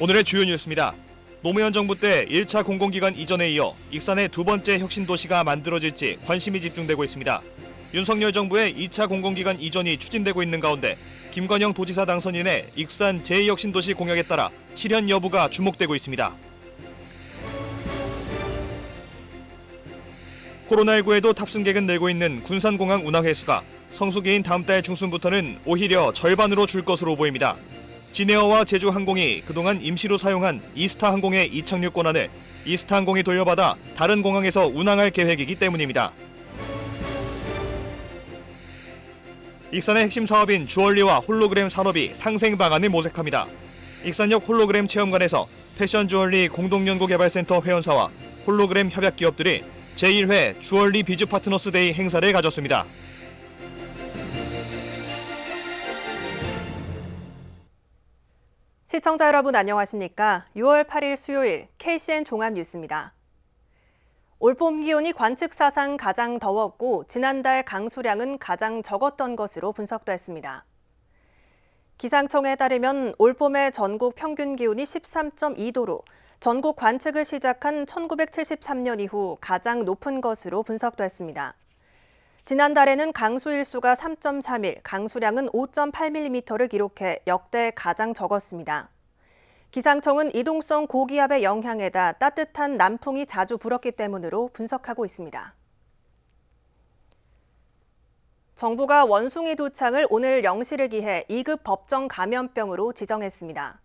오늘의 주요 뉴스입니다. 노무현 정부 때 1차 공공기관 이전에 이어 익산의 두 번째 혁신도시가 만들어질지 관심이 집중되고 있습니다. 윤석열 정부의 2차 공공기관 이전이 추진되고 있는 가운데 김관영 도지사 당선인의 익산 제2혁신도시 공약에 따라 실현 여부가 주목되고 있습니다. 코로나19에도 탑승객은 늘고 있는 군산공항 운항 횟수가 성수기인 다음 달 중순부터는 오히려 절반으로 줄 것으로 보입니다. 진에어와 제주항공이 그동안 임시로 사용한 이스타 항공의 이착륙 권한을 이스타 항공이 돌려받아 다른 공항에서 운항할 계획이기 때문입니다. 익산의 핵심 사업인 주얼리와 홀로그램 산업이 상생 방안을 모색합니다. 익산역 홀로그램 체험관에서 패션 주얼리 공동연구개발센터 회원사와 홀로그램 협약 기업들이 제1회 주얼리 비즈 파트너스 데이 행사를 가졌습니다. 시청자 여러분 안녕하십니까? 6월 8일 수요일 KCN 종합뉴스입니다. 올봄 기온이 관측 사상 가장 더웠고 지난달 강수량은 가장 적었던 것으로 분석됐습니다. 기상청에 따르면 올봄의 전국 평균 기온이 13.2도로 전국 관측을 시작한 1973년 이후 가장 높은 것으로 분석됐습니다. 지난달에는 강수 일수가 3.3일, 강수량은 5.8mm를 기록해 역대 가장 적었습니다. 기상청은 이동성 고기압의 영향에다 따뜻한 남풍이 자주 불었기 때문으로 분석하고 있습니다. 정부가 원숭이 두창을 오늘 0시를 기해 2급 법정 감염병으로 지정했습니다.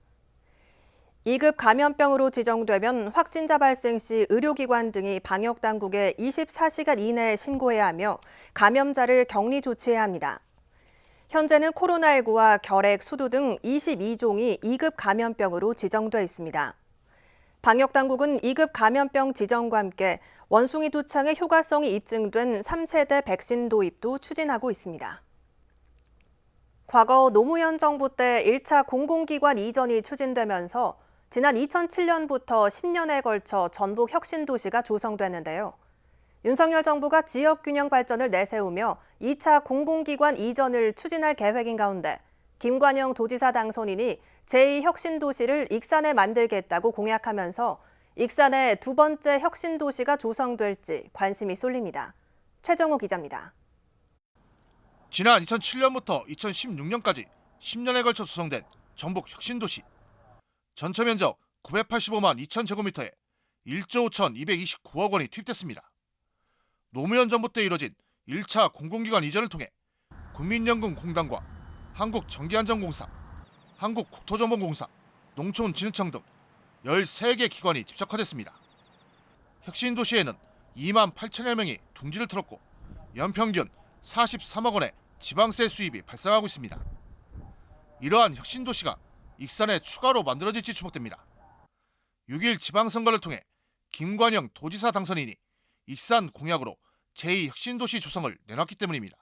2급 감염병으로 지정되면 확진자 발생 시 의료기관 등이 방역당국에 24시간 이내에 신고해야 하며 감염자를 격리 조치해야 합니다. 현재는 코로나19와 결핵, 수두 등 22종이 2급 감염병으로 지정돼 있습니다. 방역당국은 2급 감염병 지정과 함께 원숭이 두창의 효과성이 입증된 3세대 백신 도입도 추진하고 있습니다. 과거 노무현 정부 때 1차 공공기관 이전이 추진되면서 지난 2007년부터 10년에 걸쳐 전북 혁신도시가 조성됐는데요. 윤석열 정부가 지역균형 발전을 내세우며 2차 공공기관 이전을 추진할 계획인 가운데 김관영 도지사 당선인이 제2혁신도시를 익산에 만들겠다고 공약하면서 익산의 두 번째 혁신도시가 조성될지 관심이 쏠립니다. 최정호 기자입니다. 지난 2007년부터 2016년까지 10년에 걸쳐 조성된 전북 혁신도시. 전체 면적 985만 2천 제곱미터에 1조 5,229억 원이 투입됐습니다. 노무현 정부 때 이뤄진 1차 공공기관 이전을 통해 국민연금공단과 한국전기안전공사, 한국국토정보공사, 농촌진흥청 등 13개 기관이 집적화됐습니다. 혁신도시에는 2만 8천여 명이 둥지를 틀었고 연평균 43억 원의 지방세 수입이 발생하고 있습니다. 이러한 혁신도시가 익산에 추가로 만들어질지 주목됩니다. 6일 지방선거를 통해 김관영 도지사 당선인이 익산 공약으로 제2혁신도시 조성을 내놨기 때문입니다.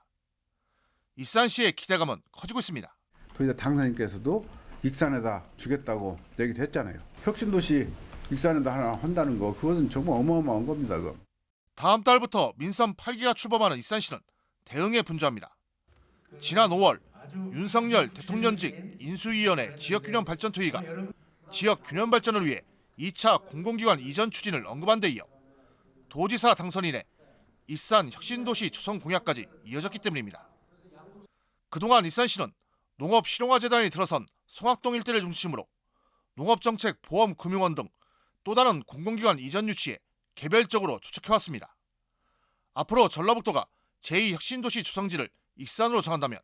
익산시의 기대감은 커지고 있습니다. 도지사 당선인께서도 익산에다 주겠다고 얘기를 했잖아요. 혁신도시 익산에다 하나 한다는 거 그것은 정말 어마어마한 겁니다. 그거. 다음 달부터 민선 8기가 출범하는 익산시는 대응에 분주합니다. 지난 5월 윤석열 대통령직 인수위원회 지역균형발전특위가 지역균형 발전을 위해 2차 공공기관 이전 추진을 언급한 데 이어 도지사 당선인의 익산 혁신도시 조성 공약까지 이어졌기 때문입니다. 그동안 익산시는 농업실용화재단이 들어선 성악동 일대를 중심으로 농업정책, 보험, 금융원 등 또 다른 공공기관 이전 유치에 개별적으로 조척해왔습니다. 앞으로 전라북도가 제2혁신도시 조성지를 익산으로 정한다면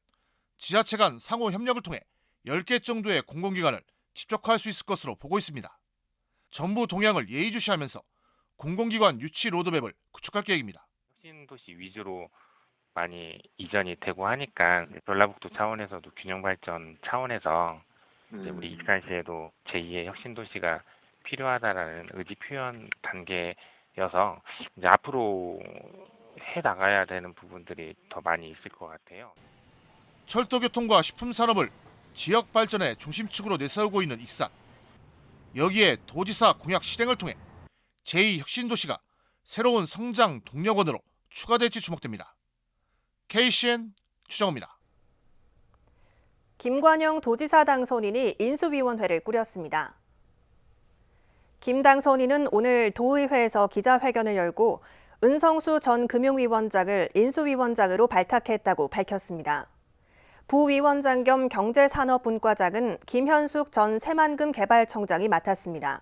지자체 간 상호 협력을 통해 10개 정도의 공공기관을 집적화할 수 있을 것으로 보고 있습니다. 정부 동향을 예의주시하면서 공공기관 유치 로드맵을 구축할 계획입니다. 혁신도시 위주로 많이 이전이 되고 하니까 전라북도 차원에서도 균형발전 차원에서 이제 우리 익산시에도 제2의 혁신도시가 필요하다라는 의지 표현 단계여서 이제 앞으로 해 나가야 되는 부분들이 더 많이 있을 것 같아요. 철도교통과 식품산업을 지역 발전의 중심축으로 내세우고 있는 익산. 여기에 도지사 공약 실행을 통해 제2혁신도시가 새로운 성장 동력원으로 추가될지 주목됩니다. KCN 추정호입니다. 김관영 도지사 당선인이 인수위원회를 꾸렸습니다. 김 당선인은 오늘 도의회에서 기자회견을 열고 은성수 전 금융위원장을 인수위원장으로 발탁했다고 밝혔습니다. 부위원장 겸 경제산업분과장은 김현숙 전 새만금개발청장이 맡았습니다.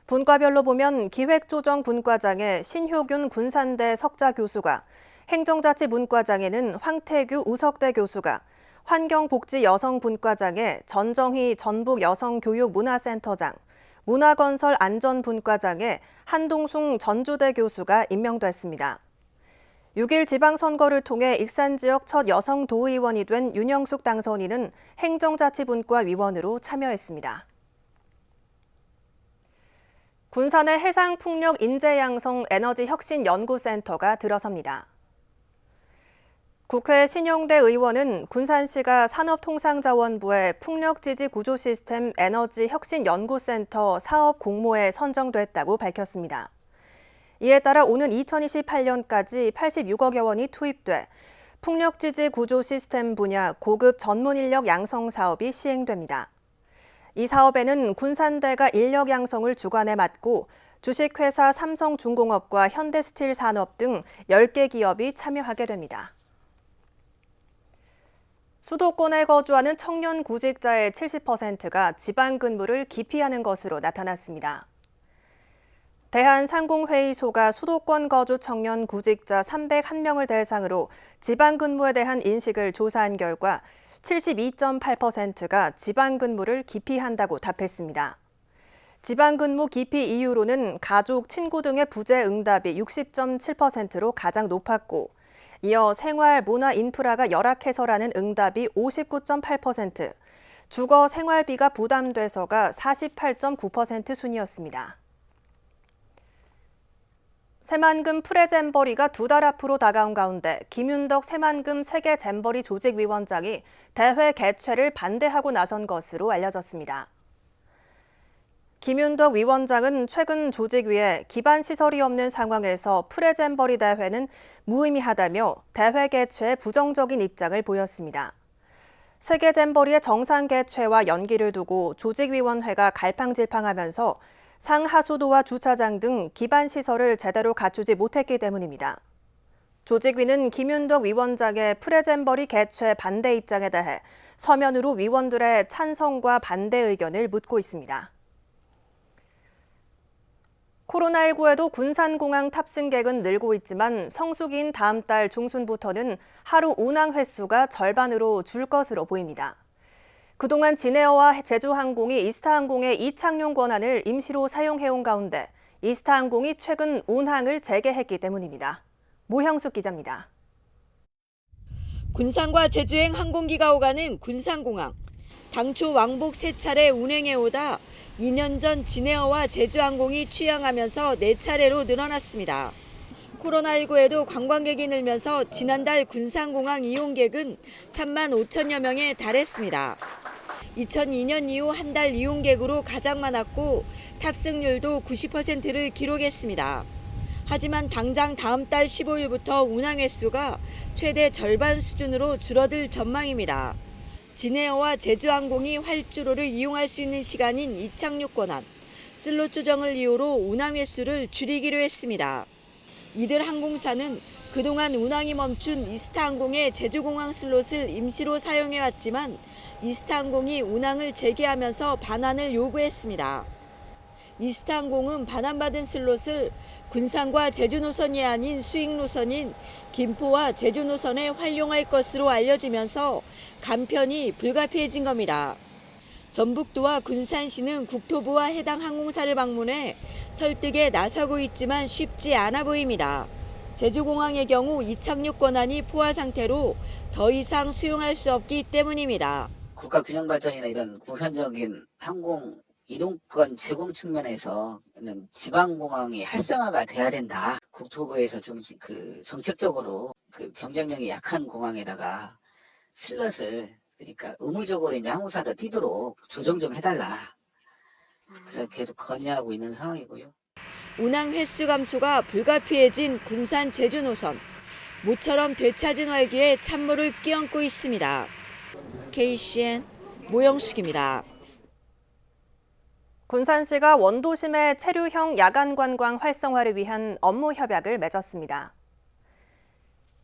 분과별로 보면 기획조정분과장에 신효균 군산대 석좌교수가, 행정자치분과장에는 황태규 우석대 교수가, 환경복지여성분과장에 전정희 전북여성교육문화센터장, 문화건설안전분과장에 한동숭 전주대 교수가 임명됐습니다. 6일 지방선거를 통해 익산 지역 첫 여성 도의원이 된 윤영숙 당선인은 행정자치분과 위원으로 참여했습니다. 군산의 해상풍력 인재양성 에너지혁신연구센터가 들어섭니다. 국회 신용대 의원은 군산시가 산업통상자원부의 풍력지지구조시스템 에너지혁신연구센터 사업 공모에 선정됐다고 밝혔습니다. 이에 따라 오는 2028년까지 86억여 원이 투입돼 풍력지지구조시스템 분야 고급 전문인력 양성 사업이 시행됩니다. 이 사업에는 군산대가 인력 양성을 주관해 맡고 주식회사 삼성중공업과 현대스틸산업 등 10개 기업이 참여하게 됩니다. 수도권에 거주하는 청년 구직자의 70%가 지방 근무를 기피하는 것으로 나타났습니다. 대한상공회의소가 수도권 거주 청년 구직자 301명을 대상으로 지방 근무에 대한 인식을 조사한 결과 72.8%가 지방 근무를 기피한다고 답했습니다. 지방 근무 기피 이유로는 가족, 친구 등의 부재 응답이 60.7%로 가장 높았고, 이어 생활, 문화, 인프라가 열악해서라는 응답이 59.8%, 주거, 생활비가 부담돼서가 48.9% 순이었습니다. 새만금 프레잼버리가 2달 앞으로 다가온 가운데 김윤덕 새만금 세계잼버리 조직위원장이 대회 개최를 반대하고 나선 것으로 알려졌습니다. 김윤덕 위원장은 최근 조직위에 기반 시설이 없는 상황에서 프레잼버리 대회는 무의미하다며 대회 개최에 부정적인 입장을 보였습니다. 세계잼버리의 정상 개최와 연기를 두고 조직위원회가 갈팡질팡하면서 상하수도와 주차장 등 기반 시설을 제대로 갖추지 못했기 때문입니다. 조직위는 김윤덕 위원장의 프레잼버리 개최 반대 입장에 대해 서면으로 위원들의 찬성과 반대 의견을 묻고 있습니다. 코로나19에도 군산공항 탑승객은 늘고 있지만 성수기인 다음 달 중순부터는 하루 운항 횟수가 절반으로 줄 것으로 보입니다. 그동안 진에어와 제주항공이 이스타항공의 이착륙 권한을 임시로 사용해온 가운데 이스타항공이 최근 운항을 재개했기 때문입니다. 모형숙 기자입니다. 군산과 제주행 항공기가 오가는 군산공항. 당초 왕복 3차례 운행해오다 2년 전 진에어와 제주항공이 취항하면서 4차례로 늘어났습니다. 코로나19에도 관광객이 늘면서 지난달 군산공항 이용객은 3만 5천여 명에 달했습니다. 2002년 이후 한 달 이용객으로 가장 많았고 탑승률도 90%를 기록했습니다. 하지만 당장 다음 달 15일부터 운항 횟수가 최대 절반 수준으로 줄어들 전망입니다. 진에어와 제주항공이 활주로를 이용할 수 있는 시간인 이착륙 권한, 슬롯 조정을 이유로 운항 횟수를 줄이기로 했습니다. 이들 항공사는 그동안 운항이 멈춘 이스타항공의 제주공항 슬롯을 임시로 사용해왔지만 이스타항공이 운항을 재개하면서 반환을 요구했습니다. 이스타항공은 반환받은 슬롯을 군산과 제주 노선이 아닌 수익 노선인 김포와 제주 노선에 활용할 것으로 알려지면서 간편이 불가피해진 겁니다. 전북도와 군산시는 국토부와 해당 항공사를 방문해 설득에 나서고 있지만 쉽지 않아 보입니다. 제주공항의 경우 이착륙 권한이 포화 상태로 더 이상 수용할 수 없기 때문입니다. 국가 균형 발전이나 이런 보편적인 항공 이동권 제공 측면에서는 지방공항이 활성화가 돼야 된다. 국토부에서 좀 정책적으로 경쟁력이 약한 공항에다가 슬롯을 그러니까 의무적으로 이제 항공사가 뛰도록 조정 좀 해달라. 그래서 계속 건의하고 있는 상황이고요. 운항 횟수 감소가 불가피해진 군산 제주 노선. 모처럼 되찾은 활기에 찬물을 끼얹고 있습니다. KCN 모영숙입니다. 군산시가 원도심의 체류형 야간 관광 활성화를 위한 업무 협약을 맺었습니다.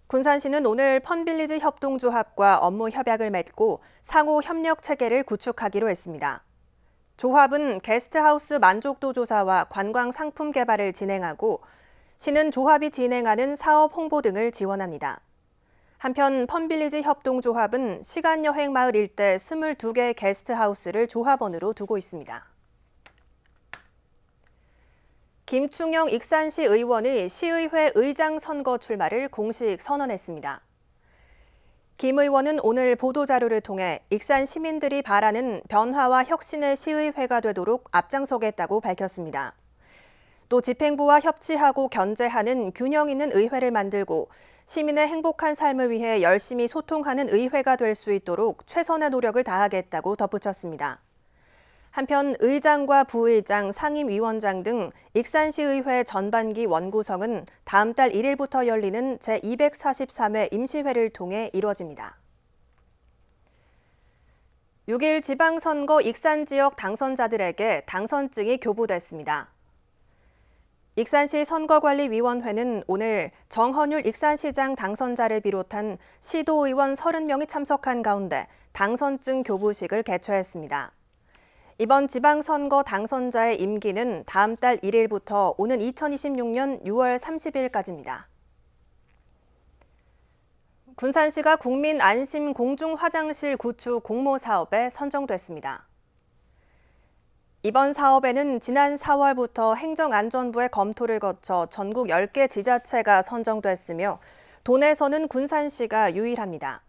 군산시는 오늘 펀빌리지 협동조합과 업무 협약을 맺고 상호 협력 체계를 구축하기로 했습니다. 조합은 게스트하우스 만족도 조사와 관광 상품 개발을 진행하고 시는 조합이 진행하는 사업 홍보 등을 지원합니다. 한편 펀빌리지 협동조합은 시간여행마을 일대 22개 게스트하우스를 조합원으로 두고 있습니다. 김충영 익산시 의원이 시의회 의장 선거 출마를 공식 선언했습니다. 김 의원은 오늘 보도자료를 통해 익산 시민들이 바라는 변화와 혁신의 시의회가 되도록 앞장서겠다고 밝혔습니다. 또 집행부와 협치하고 견제하는 균형 있는 의회를 만들고 시민의 행복한 삶을 위해 열심히 소통하는 의회가 될 수 있도록 최선의 노력을 다하겠다고 덧붙였습니다. 한편 의장과 부의장, 상임위원장 등 익산시의회 전반기 원구성은 다음 달 1일부터 열리는 제243회 임시회를 통해 이루어집니다. 6일 지방선거 익산 지역 당선자들에게 당선증이 교부됐습니다. 익산시 선거관리위원회는 오늘 정헌율 익산시장 당선자를 비롯한 시도의원 30명이 참석한 가운데 당선증 교부식을 개최했습니다. 이번 지방선거 당선자의 임기는 다음 달 1일부터 오는 2026년 6월 30일까지입니다. 군산시가 국민 안심 공중화장실 구축 공모 사업에 선정됐습니다. 이번 사업에는 지난 4월부터 행정안전부의 검토를 거쳐 전국 10개 지자체가 선정됐으며 도내에서는 군산시가 유일합니다.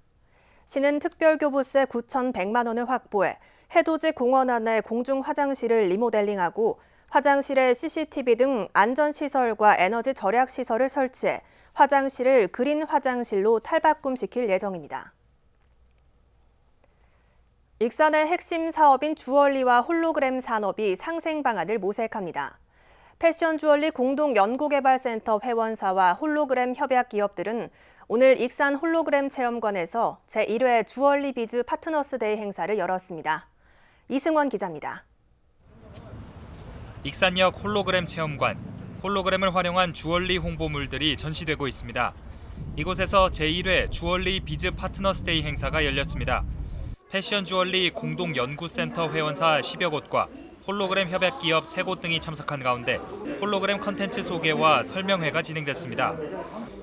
시는 특별교부세 9,100만 원을 확보해 해돋이 공원 안에 공중 화장실을 리모델링하고 화장실에 CCTV 등 안전시설과 에너지 절약 시설을 설치해 화장실을 그린 화장실로 탈바꿈시킬 예정입니다. 익산의 핵심 사업인 주얼리와 홀로그램 산업이 상생 방안을 모색합니다. 패션 주얼리 공동연구개발센터 회원사와 홀로그램 협약 기업들은 오늘 익산 홀로그램 체험관에서 제1회 주얼리 비즈 파트너스 데이 행사를 열었습니다. 이승원 기자입니다. 익산역 홀로그램 체험관, 홀로그램을 활용한 주얼리 홍보물들이 전시되고 있습니다. 이곳에서 제1회 주얼리 비즈 파트너스 데이 행사가 열렸습니다. 패션 주얼리 공동연구센터 회원사 10여 곳과 홀로그램 협약 기업 3곳 등이 참석한 가운데 홀로그램 컨텐츠 소개와 설명회가 진행됐습니다.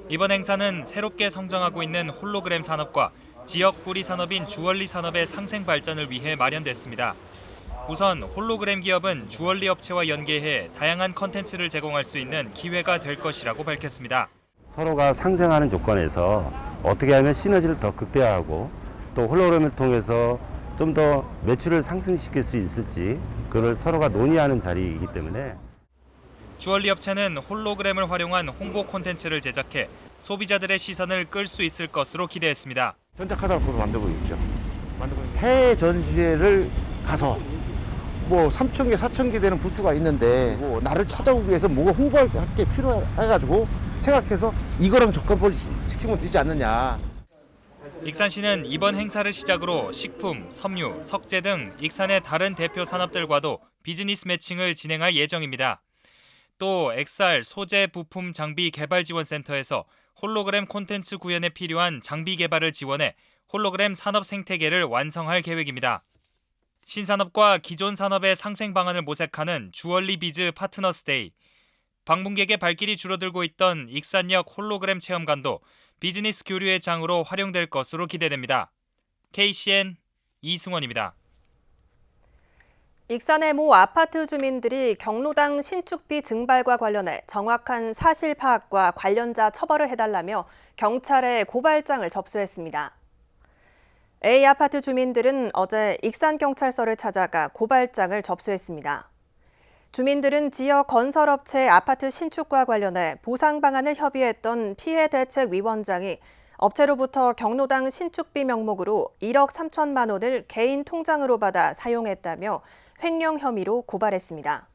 이번 행사는 새롭게 성장하고 있는 홀로그램 산업과 지역 뿌리 산업인 주얼리 산업의 상생 발전을 위해 마련됐습니다. 우선 홀로그램 기업은 주얼리 업체와 연계해 다양한 컨텐츠를 제공할 수 있는 기회가 될 것이라고 밝혔습니다. 서로가 상생하는 조건에서 어떻게 하면 시너지를 더 극대화하고 또 홀로그램을 통해서 좀 더 매출을 상승시킬 수 있을지 그걸 서로가 논의하는 자리이기 때문에 주얼리 업체는 홀로그램을 활용한 홍보 콘텐츠를 제작해 소비자들의 시선을 끌 수 있을 것으로 기대했습니다. 전자카탈로그를 만들고 있죠. 해외 전시회를 가서 뭐 3,000개, 4,000개 되는 부스가 있는데 뭐 나를 찾아오기 위해서 뭐가 홍보할 게 필요해가지고 생각해서 이거랑 적합을 시키면 되지 않느냐. 익산시는 이번 행사를 시작으로 식품, 섬유, 석재 등 익산의 다른 대표 산업들과도 비즈니스 매칭을 진행할 예정입니다. 또 엑살 소재 부품 장비 개발 지원센터에서 홀로그램 콘텐츠 구현에 필요한 장비 개발을 지원해 홀로그램 산업 생태계를 완성할 계획입니다. 신산업과 기존 산업의 상생 방안을 모색하는 주얼리 비즈 파트너스 데이. 방문객의 발길이 줄어들고 있던 익산역 홀로그램 체험관도 비즈니스 교류의 장으로 활용될 것으로 기대됩니다. KCN 이승원입니다. 익산의 모 아파트 주민들이 경로당 신축비 증발과 관련해 정확한 사실 파악과 관련자 처벌을 해달라며 경찰에 고발장을 접수했습니다. A 아파트 주민들은 어제 익산경찰서를 찾아가 고발장을 접수했습니다. 주민들은 지역 건설업체의 아파트 신축과 관련해 보상 방안을 협의했던 피해대책위원장이 업체로부터 경로당 신축비 명목으로 1억 3천만 원을 개인 통장으로 받아 사용했다며 횡령 혐의로 고발했습니다.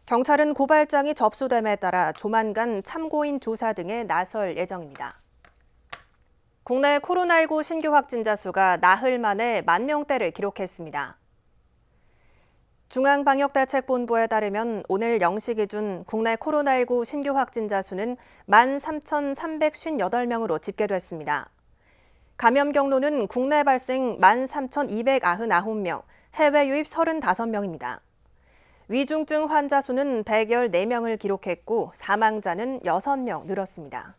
경찰은 고발장이 접수됨에 따라 조만간 참고인 조사 등에 나설 예정입니다. 국내 코로나19 신규 확진자 수가 나흘 만에 10,000명대를 기록했습니다. 중앙방역대책본부에 따르면 오늘 0시 기준 국내 코로나19 신규 확진자 수는 13,358명으로 집계됐습니다. 감염 경로는 국내 발생 13,299명, 해외 유입 35명입니다. 위중증 환자 수는 114명을 기록했고 사망자는 6명 늘었습니다.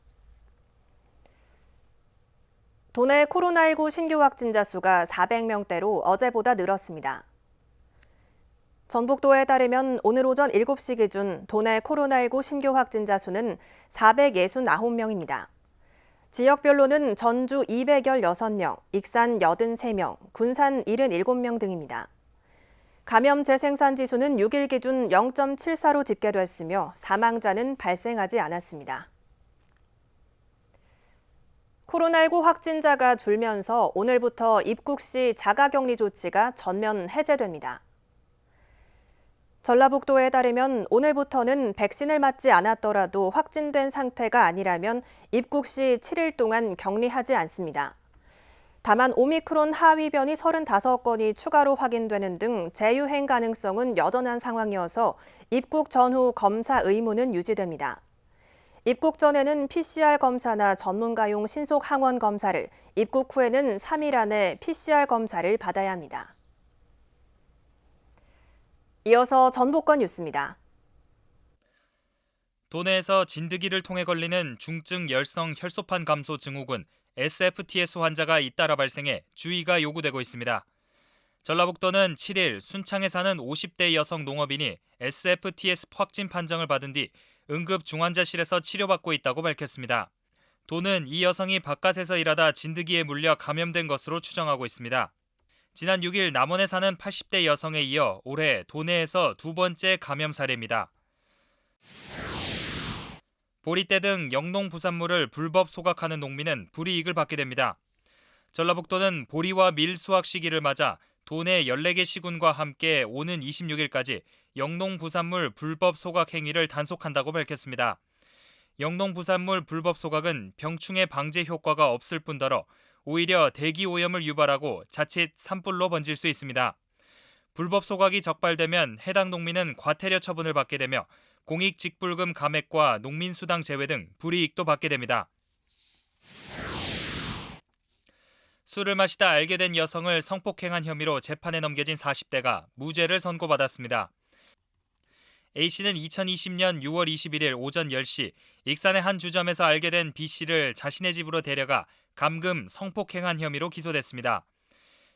도내 코로나19 신규 확진자 수가 400명대로 어제보다 늘었습니다. 전북도에 따르면 오늘 오전 7시 기준 도내 코로나19 신규 확진자 수는 469명입니다. 지역별로는 전주 216명, 익산 83명, 군산 77명 등입니다. 감염 재생산 지수는 6일 기준 0.74로 집계됐으며 사망자는 발생하지 않았습니다. 코로나19 확진자가 줄면서 오늘부터 입국 시 자가격리 조치가 전면 해제됩니다. 전라북도에 따르면 오늘부터는 백신을 맞지 않았더라도 확진된 상태가 아니라면 입국 시 7일 동안 격리하지 않습니다. 다만 오미크론 하위 변이 35건이 추가로 확인되는 등 재유행 가능성은 여전한 상황이어서 입국 전후 검사 의무는 유지됩니다. 입국 전에는 PCR 검사나 전문가용 신속 항원 검사를, 입국 후에는 3일 안에 PCR 검사를 받아야 합니다. 이어서 전북권 뉴스입니다. 도내에서 진드기를 통해 걸리는 중증 열성 혈소판 감소 증후군 SFTS 환자가 잇따라 발생해 주의가 요구되고 있습니다. 전라북도는 7일 순창에 사는 50대 여성 농업인이 SFTS 확진 판정을 받은 뒤 응급 중환자실에서 치료받고 있다고 밝혔습니다. 도는 이 여성이 바깥에서 일하다 진드기에 물려 감염된 것으로 추정하고 있습니다. 지난 6일 남원에 사는 80대 여성에 이어 올해 도내에서 두 번째 감염 사례입니다. 보리떼 등 영농 부산물을 불법 소각하는 농민은 불이익을 받게 됩니다. 전라북도는 보리와 밀 수확 시기를 맞아 도내 14개 시군과 함께 오는 26일까지 영농 부산물 불법 소각 행위를 단속한다고 밝혔습니다. 영농 부산물 불법 소각은 병충해 방제 효과가 없을 뿐더러 오히려 대기 오염을 유발하고 자칫 산불로 번질 수 있습니다. 불법 소각이 적발되면 해당 농민은 과태료 처분을 받게 되며 공익직불금 감액과 농민수당 제외 등 불이익도 받게 됩니다. 술을 마시다 알게 된 여성을 성폭행한 혐의로 재판에 넘겨진 40대가 무죄를 선고받았습니다. A씨는 2020년 6월 21일 오전 10시 익산의 한 주점에서 알게 된 B씨를 자신의 집으로 데려가 감금 성폭행한 혐의로 기소됐습니다.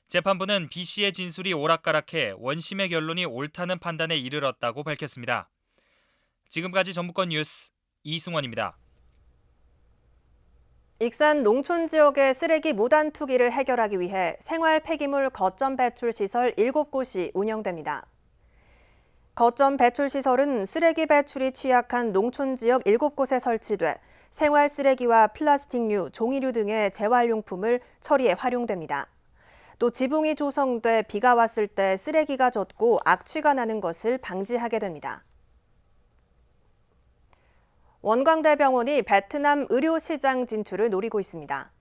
재판부는 B씨의 진술이 오락가락해 원심의 결론이 옳다는 판단에 이르렀다고 밝혔습니다. 지금까지 전북권 뉴스 이승원입니다. 익산 농촌 지역의 쓰레기 무단 투기를 해결하기 위해 생활 폐기물 거점 배출 시설 7곳이 운영됩니다. 거점 배출 시설은 쓰레기 배출이 취약한 농촌 지역 7곳에 설치돼 생활 쓰레기와 플라스틱류, 종이류 등의 재활용품을 처리에 활용됩니다. 또 지붕이 조성돼 비가 왔을 때 쓰레기가 젖고 악취가 나는 것을 방지하게 됩니다. 원광대병원이 베트남 의료시장 진출을 노리고 있습니다.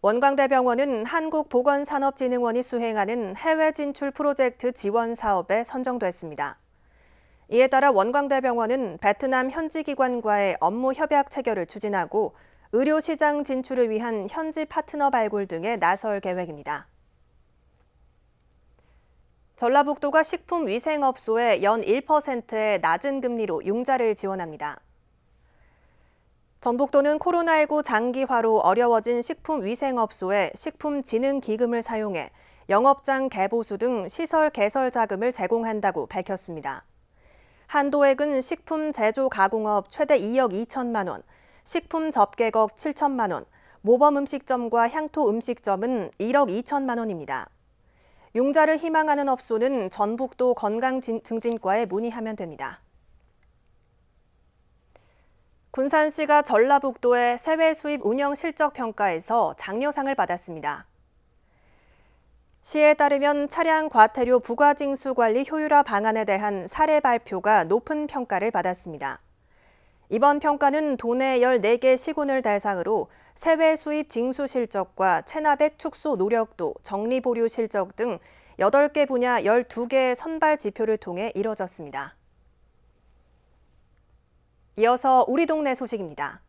원광대병원은 한국보건산업진흥원이 수행하는 해외 진출 프로젝트 지원 사업에 선정됐습니다. 이에 따라 원광대병원은 베트남 현지 기관과의 업무 협약 체결을 추진하고 의료시장 진출을 위한 현지 파트너 발굴 등에 나설 계획입니다. 전라북도가 식품위생업소에 연 1%의 낮은 금리로 융자를 지원합니다. 전북도는 코로나19 장기화로 어려워진 식품위생업소에 식품진흥기금을 사용해 영업장 개보수 등 시설 개설 자금을 제공한다고 밝혔습니다. 한도액은 식품 제조 가공업 최대 2억 2천만 원, 식품 접객업 7천만 원, 모범 음식점과 향토 음식점은 1억 2천만 원입니다. 융자를 희망하는 업소는 전북도 건강증진과에 문의하면 됩니다. 군산시가 전라북도의 세외 수입 운영 실적 평가에서 장려상을 받았습니다. 시에 따르면 차량 과태료 부가징수 관리 효율화 방안에 대한 사례 발표가 높은 평가를 받았습니다. 이번 평가는 도내 14개 시군을 대상으로 세외 수입 징수 실적과 체납액 축소 노력도, 정리 보류 실적 등 8개 분야 12개의 선발 지표를 통해 이뤄졌습니다. 이어서 우리 동네 소식입니다.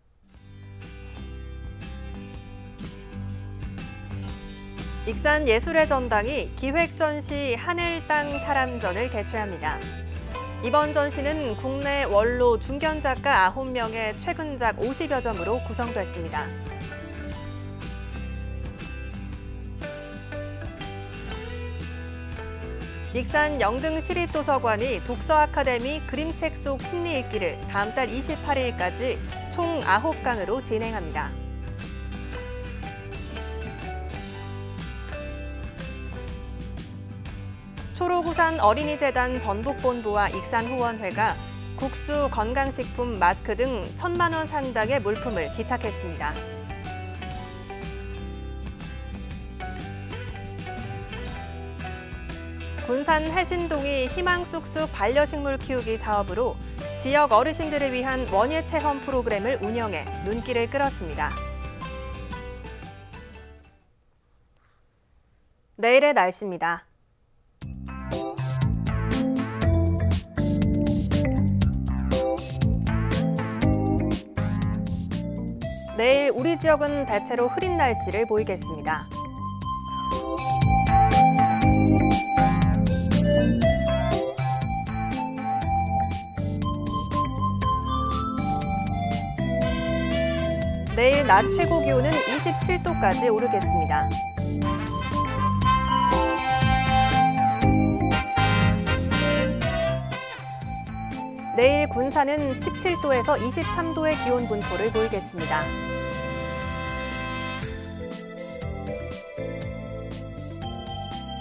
익산 예술의 전당이 기획전시 하늘 땅 사람전을 개최합니다. 이번 전시는 국내 원로 중견 작가 9명의 최근작 50여 점으로 구성됐습니다. 익산 영등시립도서관이 독서아카데미 그림책 속 심리 읽기를 다음 달 28일까지 총 9강으로 진행합니다. 초록우산 어린이재단 전북본부와 익산후원회가 국수, 건강식품, 마스크 등 1,000만 원 상당의 물품을 기탁했습니다. 군산 해신동이 희망쑥쑥 반려식물 키우기 사업으로 지역 어르신들을 위한 원예 체험 프로그램을 운영해 눈길을 끌었습니다. 내일의 날씨입니다. 내일 우리 지역은 대체로 흐린 날씨를 보이겠습니다. 내일 낮 최고 기온은 27도까지 오르겠습니다. 내일 군산은 17도에서 23도의 기온 분포를 보이겠습니다.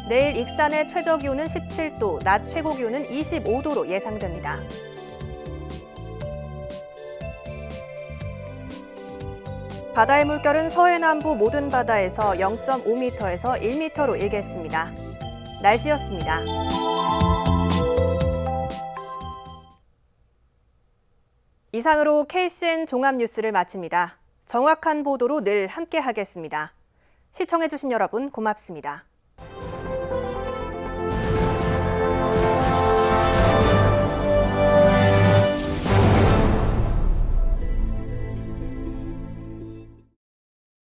내일 익산의 최저 기온은 17도, 낮 최고 기온은 25도로 예상됩니다. 바다의 물결은 서해남부 모든 바다에서 0.5m에서 1m로 일겠습니다. 날씨였습니다. 이상으로 KCN 종합뉴스를 마칩니다. 정확한 보도로 늘 함께하겠습니다. 시청해주신 여러분 고맙습니다.